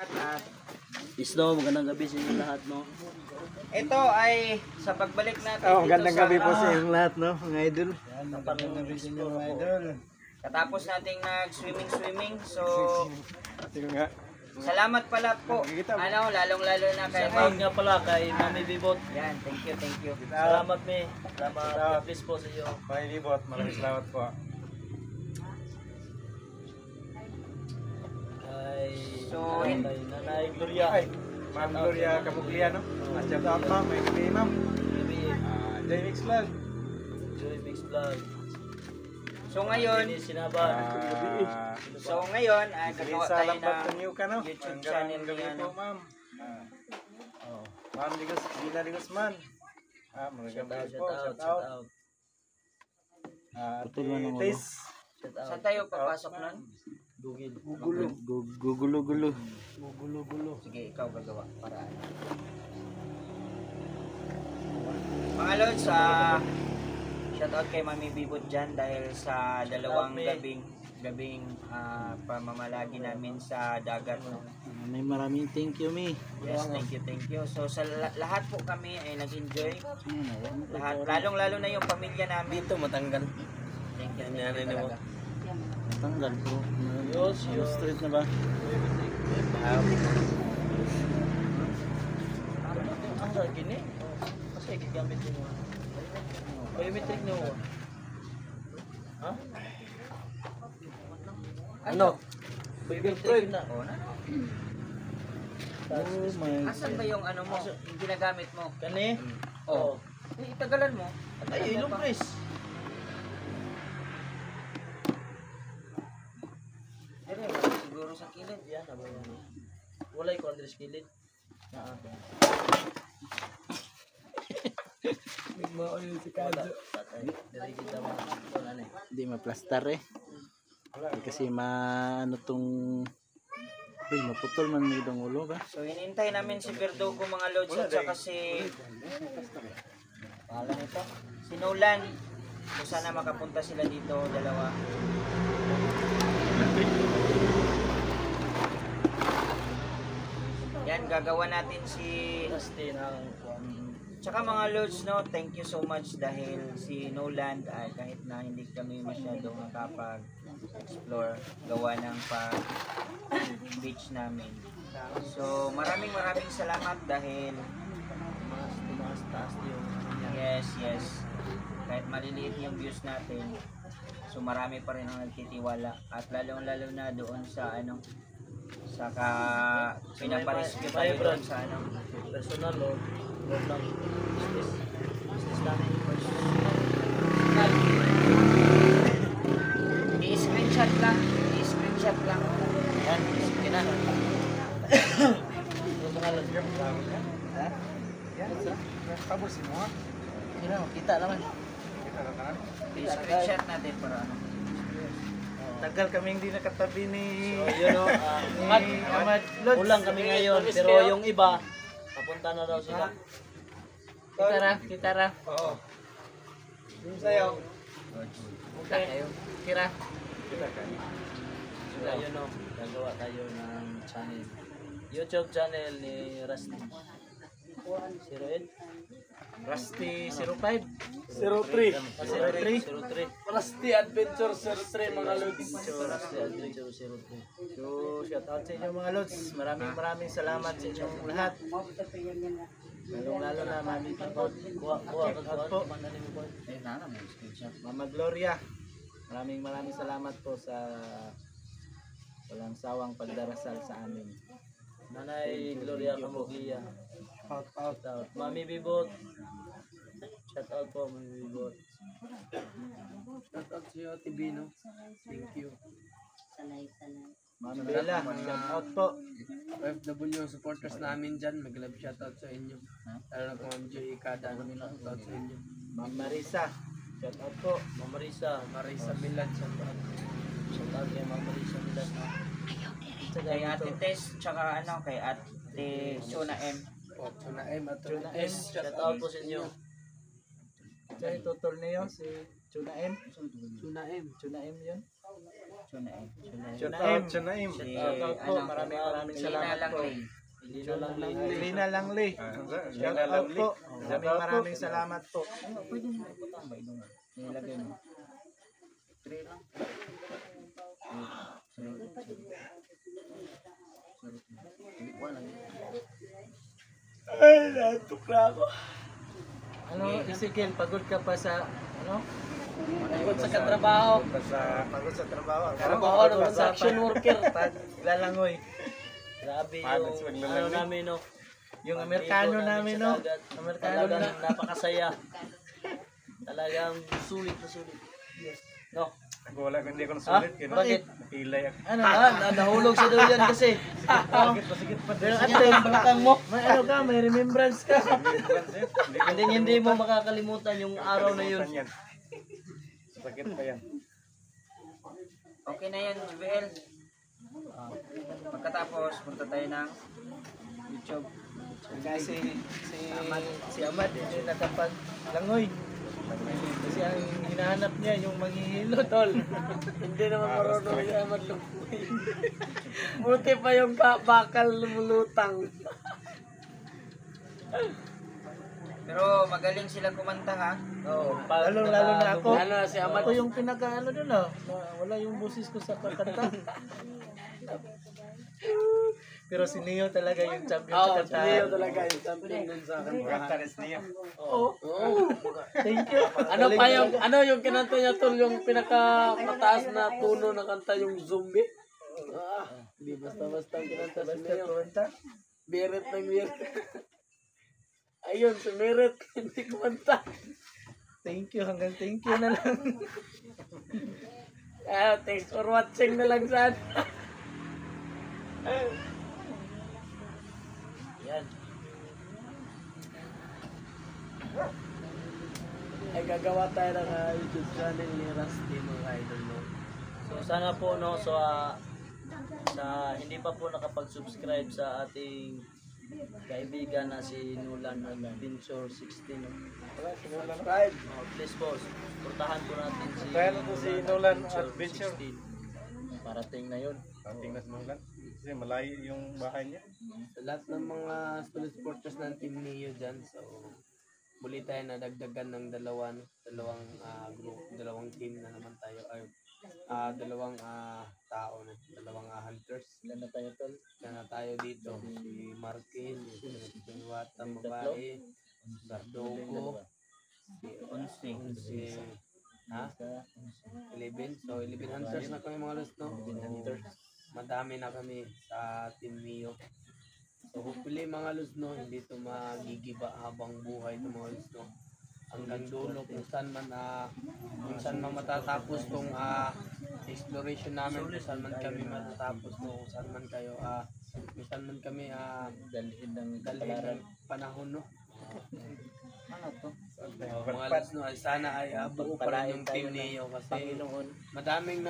At Isno, magandang gabi sa inyo lahat, no? ito ay sa pagbalik natin Oh, dito magandang sa gabi po sa inyong lahat, no, mga idol. Magandang gabi sa inyo, mga idol. katapos nating nag-swimming. So, Sige nga. salamat pala po. Lalong-lalo na kay Shoutout nga pala kay Mami Bibot. Yan, thank you. Salamat, me. Salamat. God bless po sa iyo. Mga libot, maraming salamat po. Kay So, Nanay Gloria. Ay, Ma'am Gloria Camuglia, no? Shout out, ma'am. May gabi, ma'am. Gabi. Joy Mix Vlog. Joy Mix Vlog. So ngayon, Ini Sinaban. ay gagawa Sa tayo lampat ng ng Yuka, no? YouTube Ang channel gabi niya, po, no? ma'am. Oh. Ma'am Gina de Guzman. Magandang gabi po. Shout out. Shout out. Tis. Shout out. Saan tayo papasok nun? Gugil. Gugulo-gulo. Sige, ikaw gagawa para ano. Mga lods, shoutout kay Mami Bibot dyan dahil sa dalawang gabing pamamalagi namin sa dagat. No? Maraming thank you, me. Yes, thank you. So sa lahat po kami ay nag-enjoy. Lahat, lalong-lalo na yung pamilya namin. Dito matanggal. Thank you mo. talaga. Matanggal po. Yos, straight na ba? Ang gini? Kasi gigamit mo. Biometric nyo. Ha? Ano? Biometric na. Oh my. Asan ba yung ano mo? Yung ginagamit mo? Kani? Oh. Itagalan mo. Ay, ilong press. Siguro sa kilid. Yan, wala yung kondres kilid. Hindi maplastar eh. Kasi maano tong maputol man yung ulo ba? So hinintay namin si Verdugo mga lods at saka si pangalan nito, si Nolan. So sana makapunta sila dito dalawa. Yan, gagawa natin si Rusty ng tsaka mga lods, no, thank you so much dahil si Nolan ay kahit na hindi kami masyadong nakapag-explore gawa ng beach namin. So maraming salamat dahil tumaas-taas yung yes, kahit maliliit yung views natin, so marami pa rin ang nagtitiwala at lalong-lalo na doon sa pinaparescue tayo doon sa personal o lang business namin. I-screenshot lang. Yan, sige na. Yung pangalan niyo? Ha? Yan, tapos mo. Sino? Kita naman. I-screenshot natin para ano. Tagal kami hindi nakatabi ni So, yun o. Ahmad Lods. Ulang kami ngayon. Pero yung iba, papunta na daw sila. Kita ra. Oo. Yung sayo. Okay. Kira. So, yun o. Gagawa tayo ng channel. YouTube channel ni Rusty. 08? Rusty 05. 03. 03. Rusty Adventure 03 mga lods. Rusty Adventure 03. So, shout out sa inyo mga lods. Maraming salamat sa inyong lahat. Lalong-lalo na Mami Bibot. Kuha Shout out po. po. Mama Gloria. Maraming salamat po sa walang sawang pagdarasal sa amin. Nanay Gloria Camuglia. Shout out. Mami Bibot. Shout out po, Mami Bibot. Shout out sa iyo, Tibino. Thank you. Sanay. Ma'am Bella, shout out po. OFW supporters namin dyan, mag-love shoutout sa inyo. Lalo na kung Ma'am Joy Ikada, shoutout sa inyo. Ma'am Marisa, shout out po. Ma'am Marisa. Marisa Milad, shoutout. Shout out kay Ma'am Marisa Milas. Kay Ate Tess, tsaka kay Ate Chuna M. Tuna M at Tuna Tuna M, S. Shout out po sa inyo. Ito yung tutol niyo, si Tuna M. Tuna M. Tuna M yun. Chunaim. Chunaim. Si, Shoutout po. Maraming salamat po. Lina Langley. Shoutout po. Maraming salamat po. Pwede mo iputambay doon. Nilagay mo. 3 lang. Ay, natuk na ako. Ano, Ezekiel, pagod ka pa sa, ano? Pagod sa katrabaho. Pagod sa trabaho. Trabaho ng construction worker. Paglalangoy. Grabe yung, ano namin, no? Yung Amerikano namin, no? Amerikano Talagang na. napakasaya. Talagang sulit na sulit. No? Wala hindi ko Ha? nasulit. Bakit? Pilay ako. Ano Nahulog sa daw yan kasi. Pero ate, Balakang mo. may ano ka, may remembrance ka. Hindi mo makakalimutan yung araw na yun. Yan. Sakit pa yan. Okay na yan, JBL. Pagkatapos, punta tayo ng YouTube. Kasi si Amad, hindi nakapaglangoy. Kasi ang hinahanap niya yung maghihilo, tol. Hindi naman marunong yung amat lumpuy. Buti pa yung bakal lumulutang. Pero magaling sila kumanta ha. Oo, Lalo na ako. Ano, si Amat. Ako yung pinaka ano doon ah. Wala yung boses ko sa pagkanta. Pero si Neo talaga yung champion sa Oo, kanta. si Leo talaga yung champion dun sa Maganda kantahan. rin niya. Oo. Thank you. Ano yung kinanta niya tol, yung pinaka mataas na tuno na kanta yung zombie? Hindi basta-basta ang kinanta si Basta Leo. kumanta. Birit ng birit. Ayun, si Merit, hindi kumanta. Thank you. Hanggang thank you na lang. Thanks for watching na lang saan. Yan. Ay gagawa tayo ng YouTube channel ni Rusty mga idol no. So sana po no sa hindi pa po nakapag-subscribe sa ating kaibigan na si Nulan Adventure 16 no. Subscribe. Please po, supportahan po natin si Kaya na to si Nulan Adventure. 16. Parating na yun. Ating nas Nulan. Kasi malayo yung bahay niya. Sa lahat ng mga solid supporters ng Team Neo dyan, so muli tayo na dagdagan ng dalawang group, dalawang team na naman tayo, ay dalawang tao na, dalawang hunters. Ilan na tayo tol? Na tayo dito, si Marquez, si Iwata, babae, Sardogo, si 11. So 11 hunters na kami mga lost, no? Madami na kami sa Team Neo. So hopefully mga lods no, hindi ito magigiba habang buhay ito mga lods no. Hanggang dulo kung saan man matatapos tong exploration namin, kung saan man kami matatapos no, kung saan man kayo kung saan man kami Dalhin ng dalhin ng panahon no. Ano to? Mga lods no, sana ay buo pa rin yung Team Neo kasi madaming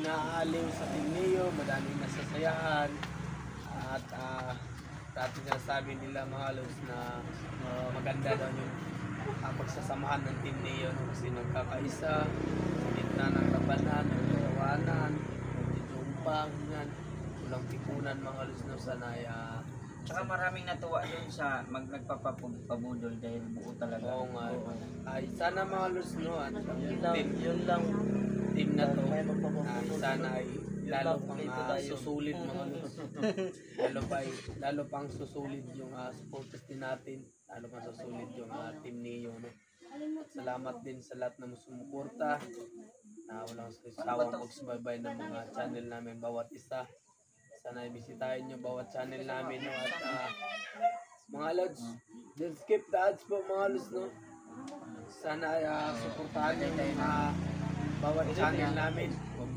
naaaliw sa Team Neo, madaming nasasayahan. At dati sinasabi nila mga lods na maganda daw yung pagsasamahan ng Team Neo no? Kasi nagkakaisa sa gitna ng labanan, nagkakawanan, nagtitumpang, walang tipunan mga lods no, sana ay Tsaka maraming natuwa dun sa nagpapabudol dahil buo talaga. oo nga. Ay sana mga lods no, at Yun lang. team na to sana ay lalo pang susulit mga lods. lalo pang susulit yung supporters din natin, lalo pang susulit yung Team Neo no. Salamat din sa lahat na sumuporta na walang sawang pagsubaybay ng mga channel namin bawat isa. Sana ibisitahin nyo bawat channel namin no, at mga lods, don't skip the ads po mga lods no. Sana ay suportahan nyo yung bawat channel namin. Huwag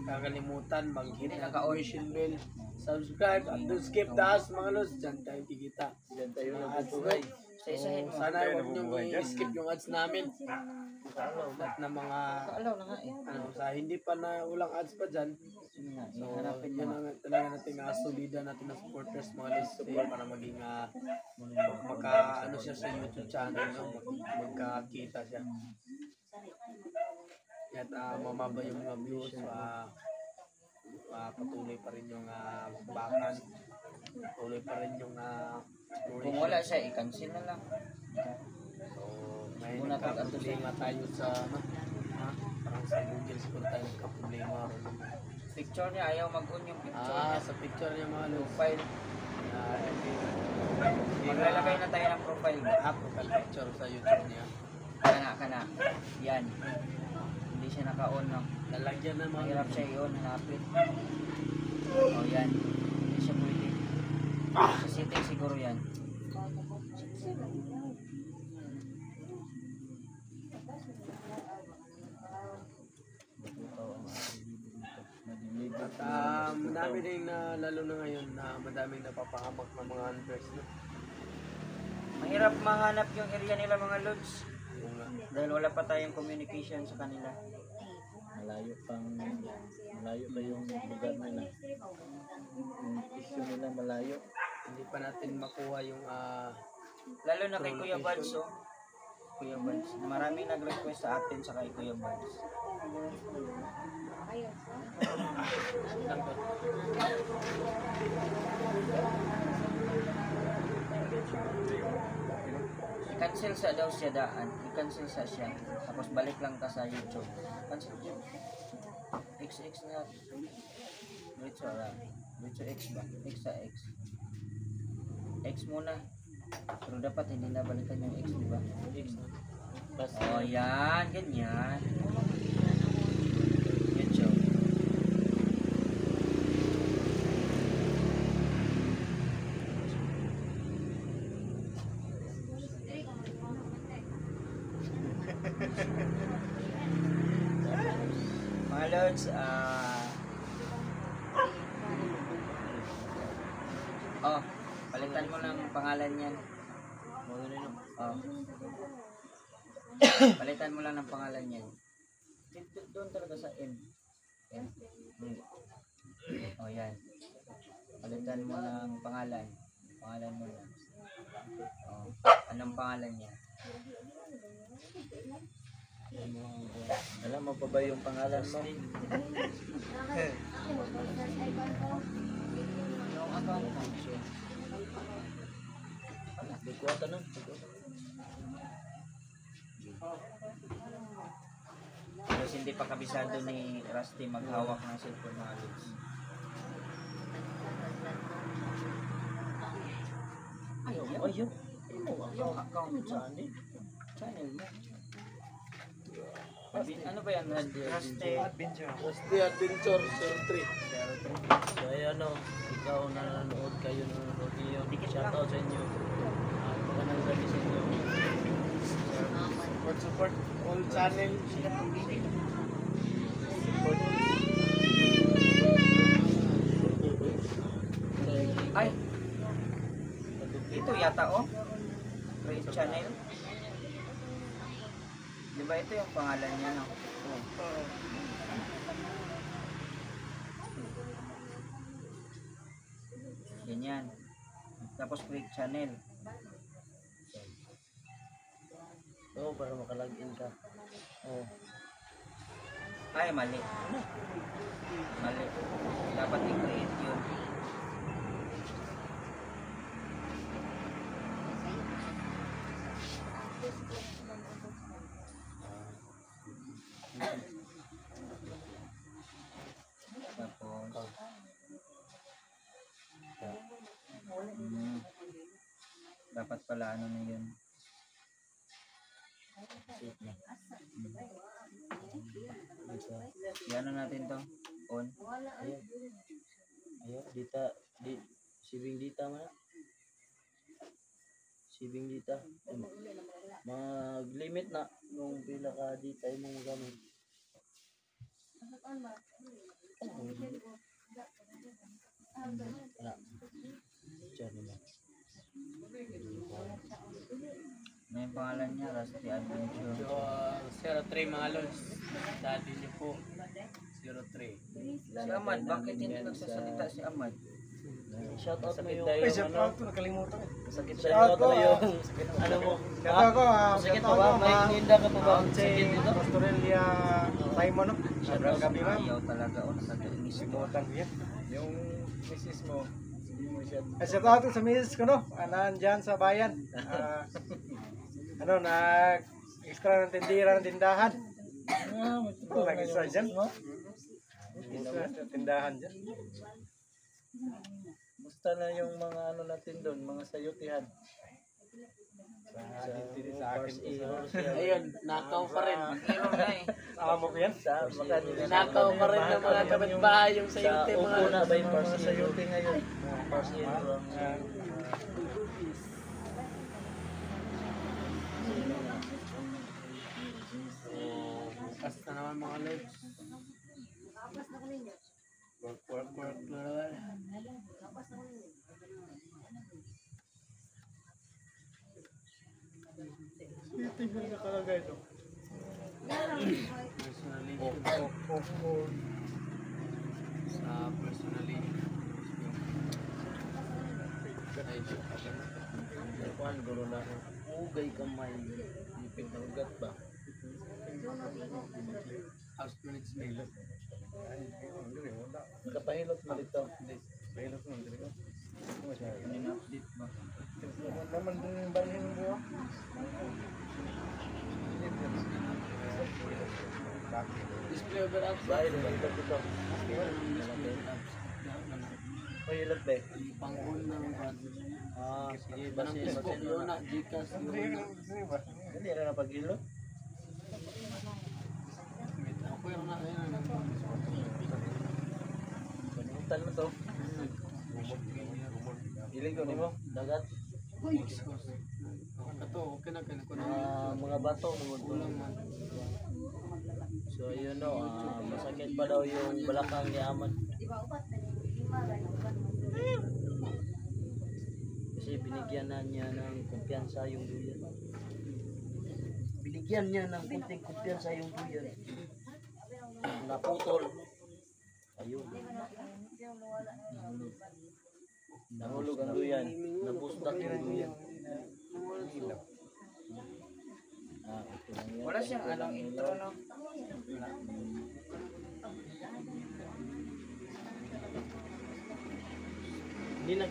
kakalimutan mag-hit ng notification bell, subscribe, at don't skip the ads mga lods. Diyan tayo kikita, diyan tayo ng ads no. So, sana huwag nyo i-skip yung ads namin. Lahat ng mga sa hindi pa na walang ads pa dyan. So yun ang talaga natin solida natin na supporters mga lods para maging siya sa YouTube channel no? Magkakita siya. Kahit mamaba yung mga views, patuloy pa rin yung bakan. Patuloy pa rin yung Kung wala siya, i-cancel na lang. So, may Muna nagka-problema tayo sa parang sa Google siguro tayo nagka-problema. Picture niya, ayaw mag-on yung picture niya. Sa picture niya mga lods. Profile. Maglalagay na tayo ng profile mo. Profile picture sa YouTube niya. Kana. Yan. Hindi siya naka-on, no? Lalagyan na mga Mahirap siya yun, hanapin. Yan. Hindi siya pwede. Sa setting siguro yan. At madami din na lalo na ngayon na madaming napapahamak ng mga hunters. No? Mahirap mahanap yung area nila mga lods. Yung, Dahil wala pa tayong communication sa kanila. Malayo pa yung lugar nila. Yung issue nila malayo. hindi pa natin makuha yung Lalo na kay Kuya Vals, oh. Kuya Vals. Maraming nag-request sa atin sa kay Kuya Vals. I-cancel sa daw siya daan. I-cancel sa siya. Tapos balik lang ka sa YouTube. Cancel siya. XX na. Wait sa X ba? X sa X. X muna. Pero dapat hindi na balikan yung X, di ba? X. Oh, yan. Ganyan. YouTube. Mga Lods, palitan mo ng pangalan yan. Oh. Palitan mo lang ng pangalan yan. Doon talaga sa M. M. Oh, yan. Palitan mo ng pangalan. Pangalan mo yan. Oh. Anong pangalan niya? Alam mo pa ba yung pangalan mo? Yung account mo. Bigwata nun. Tapos hindi pa kabisado ni Rusty maghawak ng cellphone mga Lods. Ayun. Yung account mo. Channel mo. Ano ba yan? Rusty Rusty Adventure 03. So ayan o, ikaw nanonood kayo, nanonood niyo. Shoutout sa inyo. Magandang gabi sa inyo. Support all channel. Ay! Ito yata oh. Create channel. Di ba ito yung pangalan niya, no? Ganyan. Tapos create channel. Oo, para makalagin ka. Oo. Ay, mali. Mali. Dapat i-create yun. Tapos dapat pala ano na yun. Yan natin to. On. Ayun. Ayun, sibing dita man. Sibing dita. Mag-limit na nung pila ka dita yung mga gamit. Diyan naman. Ano yung pangalan niya? Rusty Adventure. So, 03 mga lods. Daddy niyo po. 03. Si Ahmad, bakit hindi nagsasalita si Ahmad? Shout out mo yung Ay, shout out ko, nakalimutan eh. sakit sa iyo to yung ano mo. Shout out ko, Sakit shout pa out ba? ko, May ninda ka pa ba? si Sakit dito? Pastorelia Simon, no? Sobrang gabi, ma'am. Ayaw talaga, o nakagainis mo. Limutan ko yan. Yung misis mo, hindi mo siya. Shout out ko sa misis ko, no? Nandyan sa bayan. Extra ng tindira ng tindahan. Nag-isa dyan. Isa ng tindahan dyan. Musta na yung mga ano natin doon, mga sayutihan? Sa akin. Ayun, nakaw pa rin. Hero na eh. Amo ko yan. Sa mga Nakaw pa rin ng mga kapitbahay yung sa sayote upo mga na ba yung first sayuti ngayon? First year bukas na naman mga lods. Work na naman. Personally, sa personally, Kuan guro na ugay kamay. Ipit na ugat ba? house management. Kapahilot mo dito. Pilot mo, hindi ko. Update ba? Naman din yung balhin mo. Display over apps. Bahay na dito dito. Pahilot ba? Pang-on ng Sige, Parang basi Facebook basi yun na, Gcash yun na. Hindi na napagilot. Ako yung na, ayun na. Kalimutan mo to. Iling ko nimo dagat. Ito, okay na kayo. Mga bato naman to. Kulang man. So yun no, masakit pa daw yung balakang ni Aman. Kasi binigyan na niya ng kumpiyansa yung duyan. Binigyan niya ng kunting kumpiyansa yung duyan. Naputol. Ayun. Nahulog ang duyan. Nabustak yung duyan. Ito lang yan. Wala siyang anong intro, no? Hindi na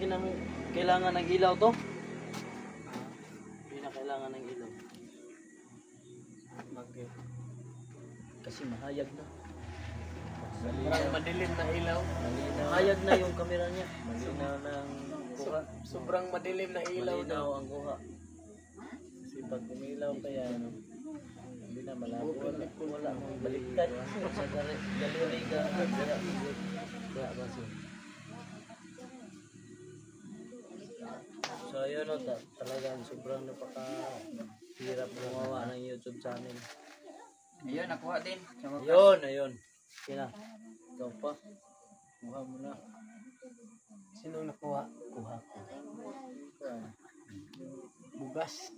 kailangan ng ilaw to. Hindi na kailangan ng ilaw. Bakit? Kasi mahayag na. Parang madilim na ilaw. Mahayag na yung camera niya. Malinaw ng kuha. Sobrang madilim na ilaw na. Malinaw ang kuha. Kasi pag umilaw pa yan, hindi na malabo. Wala akong baliktad. Sa gallery ka. Kaya basi. So ayun o, talagang sobrang napaka-hirap gumawa ng YouTube channel. Ayun, nakuha din. Sa wakas. Ayun, ayun. Kina. Ikaw pa. Kuha mo na. Sino nakuha? Kuha ko. Bugas.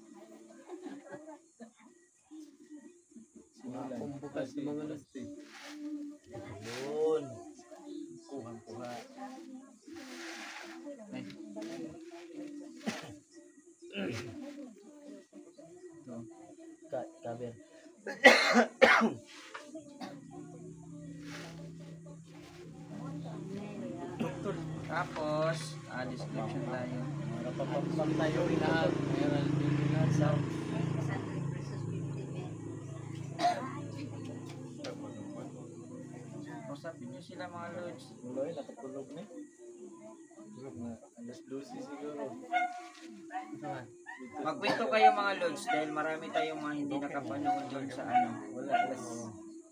Kung bugas ng mga lasti. Ayun. Kuha. Ay. Kaber. Tapos, description tayo. Napapagpag tayo Lahat. Meron din lahat sa Usapin nyo sila mga lods. Uloy, nakatulog na. Tulog na. Alas 12 siguro. Magkwento kayo mga lods dahil marami tayong mga hindi nakapanood doon sa ano. Wala, alas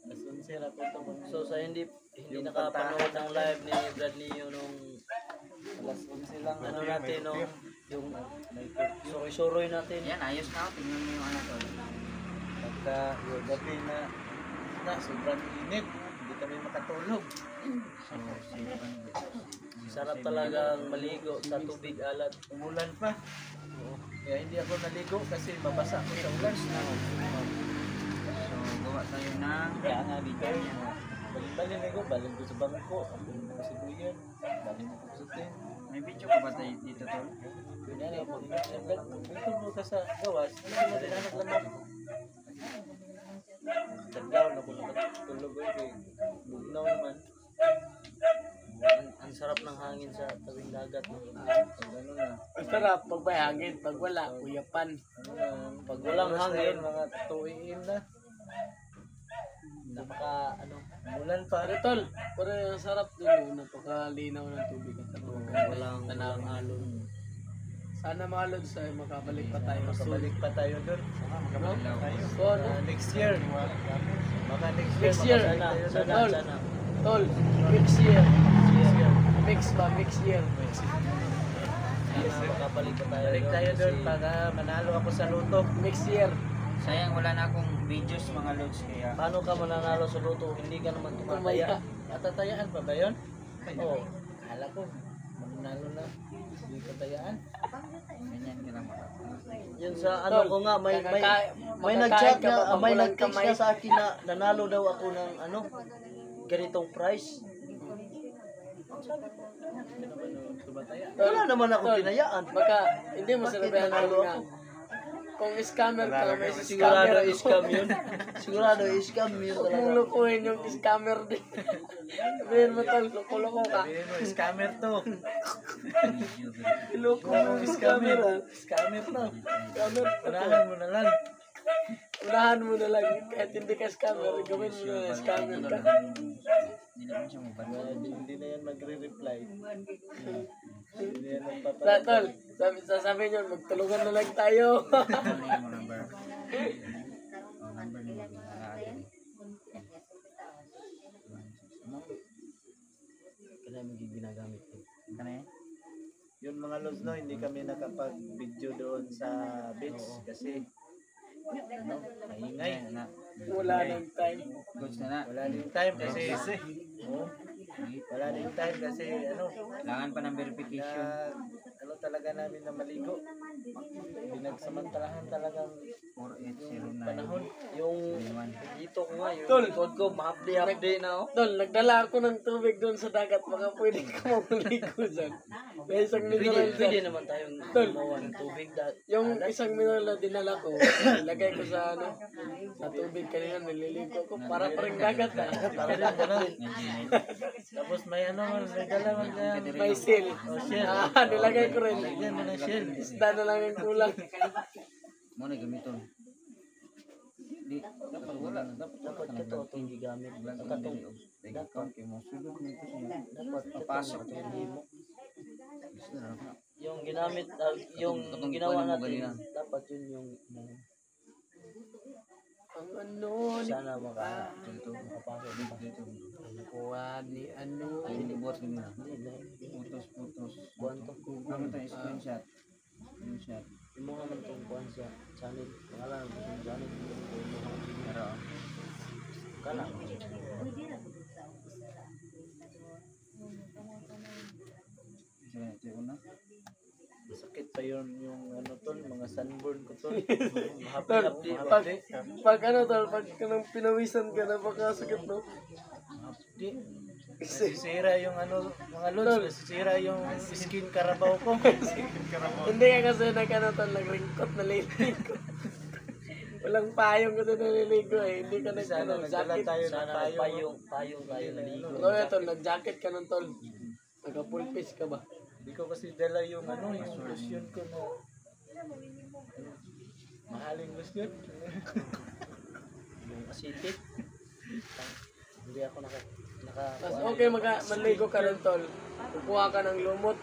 11 na punto mo. So sa hindi nakapanood ng live ni Bradley yung nung alas 11 lang ano natin no, yung suroy-suroy natin. Yan, ayos na. Tingnan mo yung ano to. Pagka yung gabi na sobrang init, hindi kami makatulog. So, Sarap talagang maligo sa tubig alat. Umulan pa. Kaya hindi ako naligo kasi mabasa ako sa ulan. So, gawa tayo ng video niya. Balik ko sa bangko, balik ko sa buyan, balik ko sa tin. May video ka ba tayo dito, tol? Ganyan na, pag mo ka sa gawas, hindi mo din anak lamang. Taglaw na kung nakatulog ko eh. Bugnaw naman. Ang sarap ng hangin sa tabing dagat. Ano na. Ang sarap pag may hangin, pag wala, uyapan. Pag walang hangin, mga tutuin na. napaka Mulan pa. Pero tol, parang ang sarap dun, napakalinaw ng tubig at walang alon. Sana mga lods ay makabalik pa tayo. Makabalik pa tayo doon. So, ano? Next year. Baka next year. Next year. makabalik tayo doon. Tol, Sana. tol, next year. Next year. Makabalik pa tayo. Balik tayo doon kasi para manalo ako sa luto. Next year. Sayang wala na akong videos mga lods kaya Paano ka mananalo sa luto? Hindi ka naman Tumaya. tumataya. Matatayaan pa ba yun? Oo. Kala ko. Manalo na. Hindi ko tayaan. ganyan ka lang Yun sa ano Tol, ko nga may makakain nag-chat ka ba na pag may walang nag-text kamay? na sa akin na nanalo daw ako ng ganitong price. Wala naman ako Tol, tinayaan. Baka hindi mo Bakit sinabihan nanalo nga. ako? Kung scammer ka, may Sigurado scammer scam yun. Sigurado scam yun Huwag mong talaga. lukuhin yung scammer din. Sabihin mo tol, loko-loko ka. Sabihin mo, scammer to. Iloko mo yung scammer ah. Scammer to. Scammer. Unahan mo na lang. Unahan mo na lang. Kahit hindi ka scammer, gawin mo na scammer ka. hindi naman siya mabalik. Hindi na yan magre-reply. Hindi na yan Tol, sasabi nyo, magtulungan na lang tayo. Ano yung mo number? Number ni Mag-aaral. Kaya magiging ginagamit ko. Ano yan? Yun mga lods no, hindi kami nakapag-video doon sa beach kasi maingay. Na. Wala nang time. Goods na. Wala din time kasi wala din time kasi Kailangan pa ng verification. talaga namin na maligo. Pinagsamantalahan talagang 4809. panahon. Yung dito ko nga, yung Tol. likod ko, ma-update na ako. Tol, nagdala ako ng tubig doon sa dagat. Baka pwede ka mamuligo dyan. May isang mineral Pwede dyan. naman tayong Tol. gumawa ng tubig. Yung isang mineral na dinala ko, ilagay ko sa sa tubig kanina, nililigo ko. Para pa rin dagat ah. Tapos may may dalaman na May seal. Nilagay ko rin. Lagyan mo ng shell. Isda na lang ang kulang. Mo na gamiton. Di dapat wala, dapat Dapat ito itong gigamit. Katong dapat kay mo sulod nito siya. dapat Papasok. itong himo. Gusto na ako. Yung ginamit, yung Katong ginawa ikuan mo natin, ganina. dapat yun yung Ang ano ni sana makapasok dito. kuha ni ano. Hindi buhat ganina. Putos. Kuhan to. Ano to screenshot? Screenshot. Yung mga man itong kuhan sa channel. Pangalan ko sa channel. Pero Kala. sila ito una. Sakit pa yun yung tol, mga sunburn ko tol. Tol, pag pag kanang pinawisan ka na baka sakit no. Di. Nasisira yung mga lods, nasisira yung skin karabaw ko. Hindi ka kasi tol, nagringkot na liligo. Walang payong kasi naliligo eh. Hindi ka Sana nagdala nag-jacket. tayo ng Sana payong. payong tayo naligo. Kaya tol, nag-jacket ka ng tol. Naka-full face ka ba? Hindi ko kasi dala yung yung lotion ko na mahaling lotion. Yung acetic. Hindi ako naka Mas okay, maligo ka rin tol. Kukuha ka ng lumot.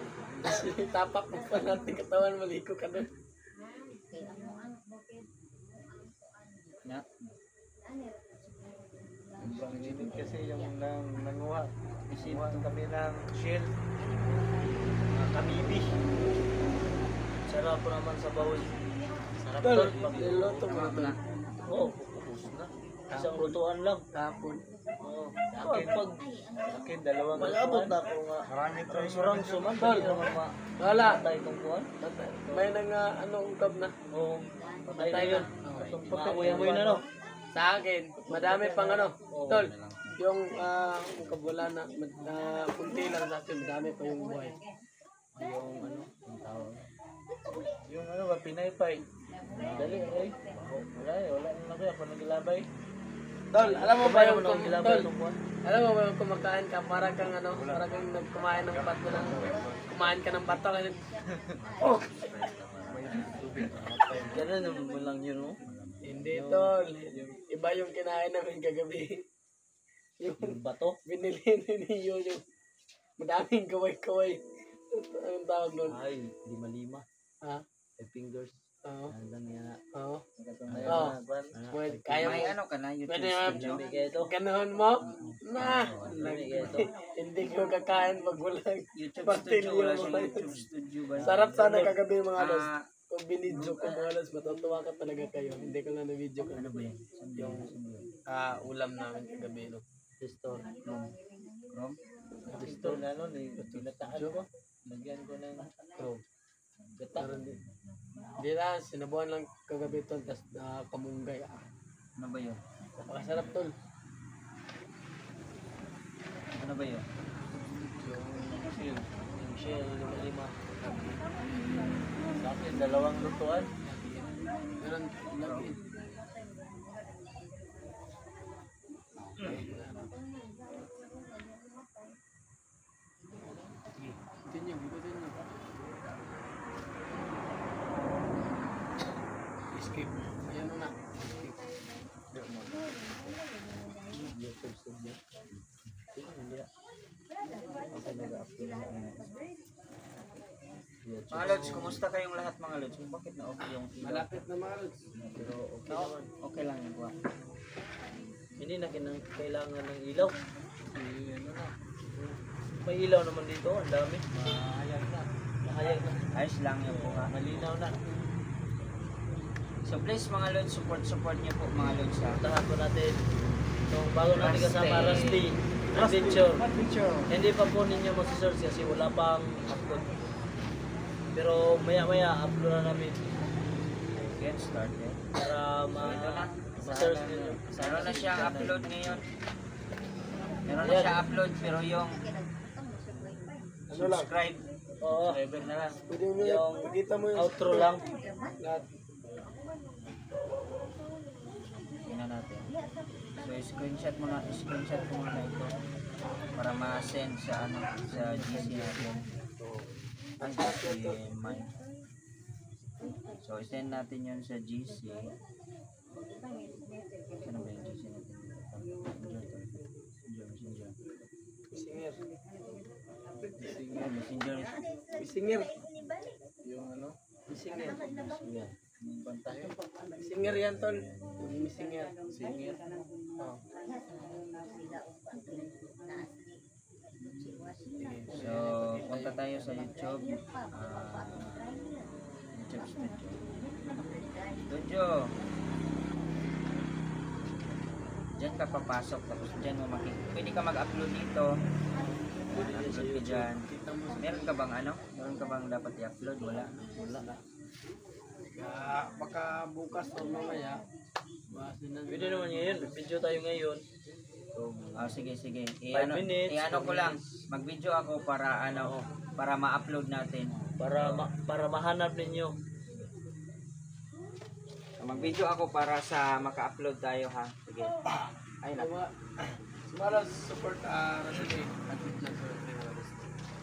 Tapak mo pa natin katawan, maligo ka rin. Na. Panginit kasi yung nanguha. Isinuha kami ng shell. Kamibi. sarap po naman sa bawal. Sarap Tol, tol. niloto mo tol. Oo, ubos na. Isang lutuan lang. Kapon. Oo. Akin, akin dalawang Mag-abot na ako nga. Marami pa yung Surang suman. Tol. Hindi naman Wala. matay itong kuhan. May ungkab na. Oo. Patay na yun. Oo. Mga uyamoy na no. Sa akin, madami pang Tol, yung kabulan na kunti lang sa atin, madami pa yung buhay. Yung ano, yung tawag. Yung ano ba, pinaypay. Dali, ay. Wala na kaya pa naglabay. Tol, alam mo ba yung gilabay tol, ng buwan? alam mo ba yung kumakain ka, parang kang ano, parang kang nagkumain ng bato ng, kumain ka ng bato kasi, oh! Ganun naman lang yun, no? Hindi tol, iba yung kinain namin kagabi. Yung Yung bato. binili ni Niyo yung madaming kaway-kaway. Anong tawag nun? Ay, 5-5. Ha? 5 fingers. Oo. Hanggang yan. Oo. Ayun Oo. na, kwan. Pwede, kaya mo. May ano ka na, YouTube Pwede na. studio. Lami kayo ito. Ganoon mo? Na! Lami kayo ito. Hindi ko kakain pag walang YouTube Pagtilyo studio, wala mo siyang ba yun? YouTube studio ba? sarap sana kagabi mga los. Ah, Kung binidyo ko mga los, matutuwa ka talaga kayo. Hindi ko lang na-video ko. ano ba yan? Yung ulam namin kagabi, no? Sister. Chrome? Sister na ano, pinataan ko. Lagyan ko ng gata. Hindi na, sinabuhan lang kagabi tol, tas kamunggay. Ano ba yun? Napakasarap tol. Ano ba yun? Yung shell, 5. Sa akin, 2 lutuan. Meron lagi. Continue, continue. Escape. Ayan mo na. YouTube studio. Hindi na. Okay, nag-upload na ako. Mga Lods, kumusta kayong lahat mga Lods? Bakit na okay yung ilaw? Malapit na mga lods. Pero okay naman. Okay lang yung buha. Hindi na kailangan ng ilaw. May ilaw naman dito, ang dami. Mahayag na. Mahayag na. Ayos lang yung buha. Malinaw na. So please mga Lods, support niyo po mga Lods ha. Puntahan po natin itong bago natin kasama Rusty. Rusty Adventure. Hindi pa po ninyo masisearch kasi wala pang upload. Pero maya upload na namin Get started. para ma-search ninyo. Meron na siyang upload ngayon. Meron na siya upload pero yung subscribe. Oo, Subscriber na lang. Pwede mo yung pakita mo yung outro lang. lahat. Tingnan natin. So screenshot ko muna ito para ma-send sa ano sa GC natin. Ay, GC mine. So send natin 'yon sa GC. Ano ba yung GC natin? Singer. Messenger. Singer. Yung ano, Singer. Yan. bantayan. Singer yan tol. Yung singer. Singit. Oh. So punta tayo sa YouTube. YouTube Studio. Diyan ka papasok tapos diyan mo pwede ka mag-upload dito. Upload ka dyan. Meron ka bang ano? Meron ka bang dapat i-upload? Wala. Baka bukas o mamaya. Pwede naman ngayon, video tayo ngayon. Sige. 5 minutes, I-ano ko lang. Mag-video ako para ano, para ma-upload natin. Para mahanap ninyo. Mag-video ako para sa maka-upload tayo ha. Sige. Ay na. Sumala support Rasili.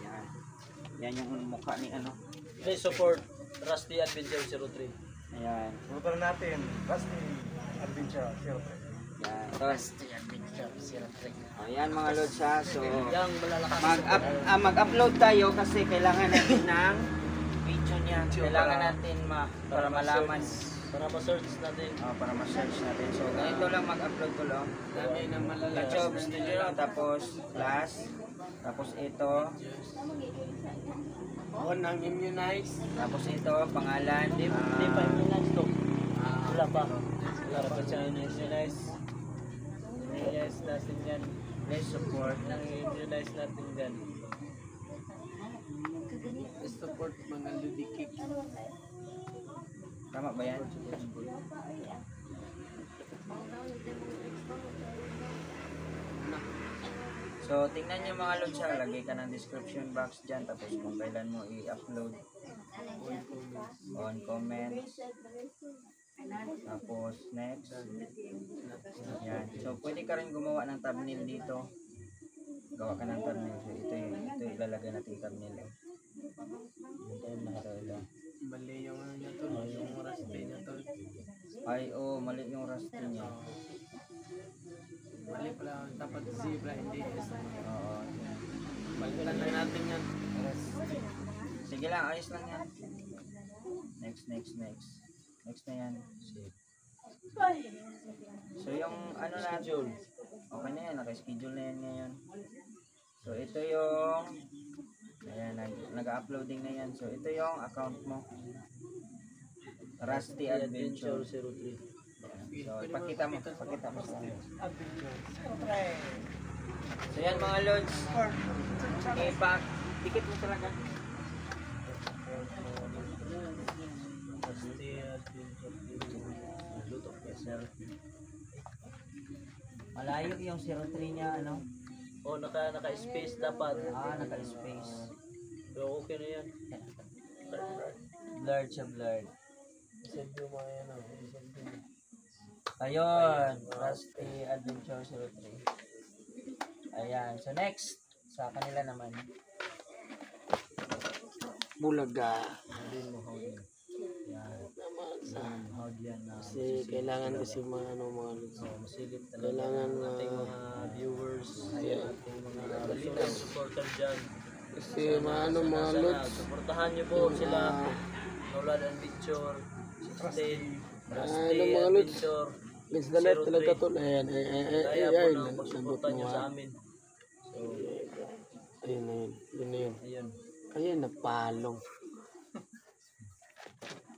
Yan. Yan yung mukha ni ano. Please support Rusty Adventure 03. Ayan. Motor natin, Rusty Adventure 03. Yan. Rusty Adventure 03. Ayan mga lods ha. So Yang malalakas. mag-upload tayo kasi kailangan natin ng video niya. Kailangan natin para malaman. Para ma-search natin. Para ma-search natin. So ganito lang mag-upload ko lang. Dami na malalakas. YouTube Studio, tapos class, tapos ito, On ang immunize. tapos ito, pangalan, Hindi pa immunize to. Wala pa. Wala pa siya immunize. Immunize natin yan. please support. Immunize natin yan. Support mga ludikik. Tama ba yan? Na. So, tingnan nyo mga lods ha, lagay ka ng description box dyan, tapos kung kailan mo i-upload. On comments. Tapos, next. Yan. So, pwede ka rin gumawa ng thumbnail dito. Gawa ka ng thumbnail. So, ito ilalagay natin thumbnail. Ito yung nakarala. Mali yung ano niya tol, yung Rusty niya tol. Ay, mali yung rusty niya. Mali pala, dapat zebra, hindi S. Oo. Balikan lang natin yan. Sige lang, ayos lang yan. Next. Next na yan. So yung ano natin, okay na yan, naka-schedule na yan ngayon. So ito yung, ayan, nag-uploading na yan. So ito yung account mo. Rusty Adventure 03. So ipakita mo sa So yan mga lods. Dikit mo talaga. Malayo yung 03 niya, ano? Naka-space dapat. Naka-space. Pero okay na yan. Blurred siya, blurred. Send yung mga yan. Ayun, Rusty Adventure 03. Ayan, so next, sa kanila naman. Bulaga. Kasi kailangan kasi mga lods. masilip talaga. Kailangan ating mga viewers, ating mga supporter dyan. Kasi mga lods. Supportahan nyo po sila. Nolan Adventure, 16, Rusty mga lods. Adventure. Guys, dalat talaga tol. Ayan, Kaya po nang nagot pagsuporta mo nyo ha. sa amin. So, Ayun na yun. Yun na yun. ayun. Ayun, napalong.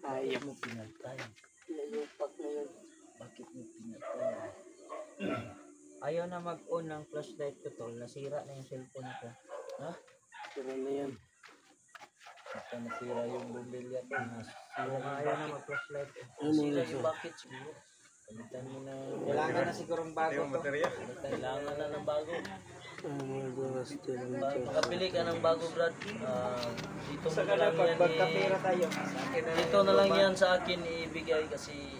Ayaw mo. Pinatay. Layupak na yun. Bakit mo pinatay? Ayaw na mag-on ng flashlight ko tol, nasira na yung cellphone ko. Sira na yan. Baka nasira yung bumbilya. Ayaw na mag-flashlight ko. Nasira yung bucket siguro. Palitan mo na. Kailangan na sigurong bago to. Kailangan na ng bago. Mga Rusty Adventure. Pagkabili ka ng bago, Brad. Dito mo Sa na lang yan. pagkapira tayo. Dito na lang yan sa akin ibigay kasi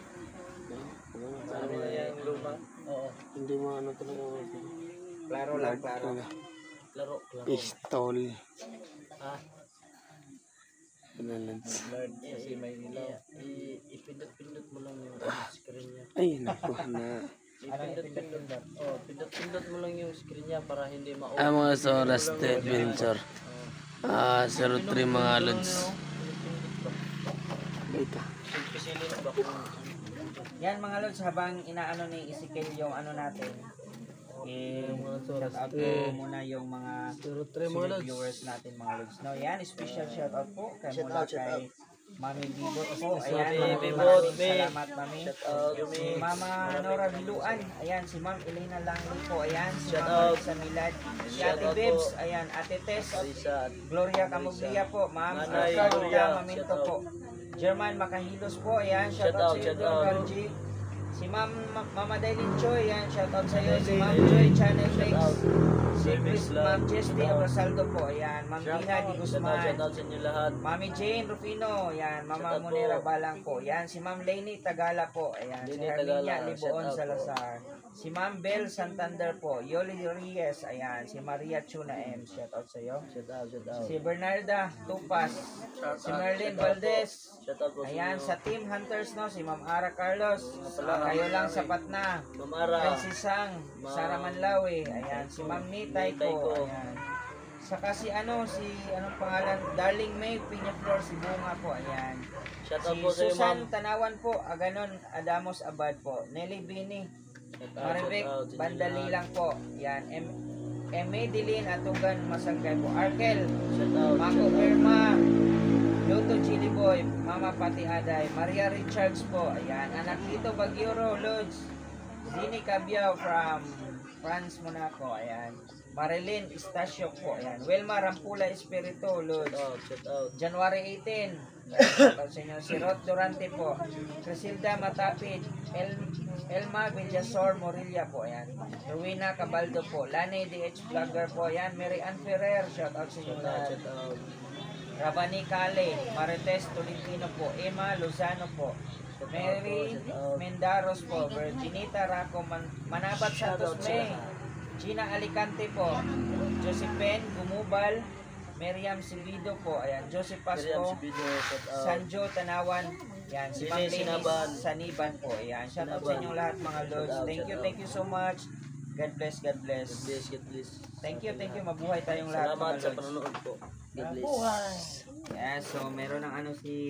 Ano na yan, luma? oo, Hindi mo ano talaga. Klaro lang, klaro. laro. Pistol. Ah, Lods. Lord, kasi may ilaw. Ipindot-pindot mo lang yung screen niya. Ay, naku na. Ipindot-pindot. Oh, pindot-pindot mo lang yung screen niya para hindi ma-off. Mga sa Rusty Adventure. 03 mga lods. Ika. Pisilin ba kung Yan mga lods, habang inaano ni Ezekiel yung ano natin, shout out ko muna yung mga 03 viewers natin mga lods. No, yan, special shout out po kay mula kay Mami Bibot po. Ayan, maraming salamat Mami. Si Mama Nora Biluan. Ayan, si Ma'am Elena Langli po. Ayan, si Ma'am Marisa Milad. Si Ate Bebs. Ayan, Ate Tess. Gloria Camuglia po. Ma'am Gloria Maminto po. German Makahilos po. Ayan, shout out sa iyo, Carji. Si Mama Dailin Choi, yan, shout out sa iyo. Si Ma'am Joy Channel Mix. Si Ma'am Jesty Abrasaldo po, ayan. Ma'am Dina Di Guzman. shout out sa inyo lahat. Mami Jane Rufino, yan. Mama Shout out Monera po. Balang po, yan. Si Ma'am Lainey Tagala po, ayan. Si Lainey Herminia Tagala, Liboon shout out Salazar. Si Ma'am Bel Santander po, Yoli Reyes, ayan. Si Maria Chuna M, shout out sa iyo. Shout out. Si Bernarda Tupas. Si Merlin Valdez. Shout out po sa Ayan, inyo. sa Team Hunters, no, si Ma'am Ara Carlos. Kayo lang sapat na. Mamara. Francis Sang, Sara Manlawi. Ayan, si Ma'am Nitay ko. Ayan. Saka si anong pangalan? Darling May Piñaflor, si Bunga po. Ayan. Shout out Si po sa iyo, ma'am. Susan Tanawan po, Aganon Adamos Abad po. Nelly Bini, Maribek Shout out sa inyo Bandali lahat. lang po. Ayan. Dilin Atugan Masangkay po. Arkel, Shout out. Mako Irma, Luto Chili Boy, Mama Pati Aday, Maria Richards po, ayan, anak dito Bagyoro, Lods, Zini Cabiao from France, Monaco, ayan, Marilyn Estacio po. Ayan. Wilma Rampula Espiritu, Lods. Shout out. January 18. Ayan, sa inyo. Si Rod Durante po. Crisilda Matapid. Elma Villasor Morilla po. Ayan. Rowena Cabaldo po. Lani DH Vlogger po. Ayan. Mary Ann Ferrer. Shout out sa inyo lahat. Shout out. Rabani Kale, Marites Tolentino po, Emma Lozano po, Mary Mendaros po, Virginita Raco Manabat Santos May, Gina Alicante po, Josephine Gumubal, Miriam Silvido po, ayan, Joseph Pasco, Sanjo Tanawan, yan, si Ma'am Lenis Saniban po, ayan, shout out sa inyong lahat mga lords. Thank you so much. God bless, God bless. God bless. Thank you, mabuhay tayong lahat Salamat mga sa lords. panonood po. God bless. Yeah, so meron ng ano si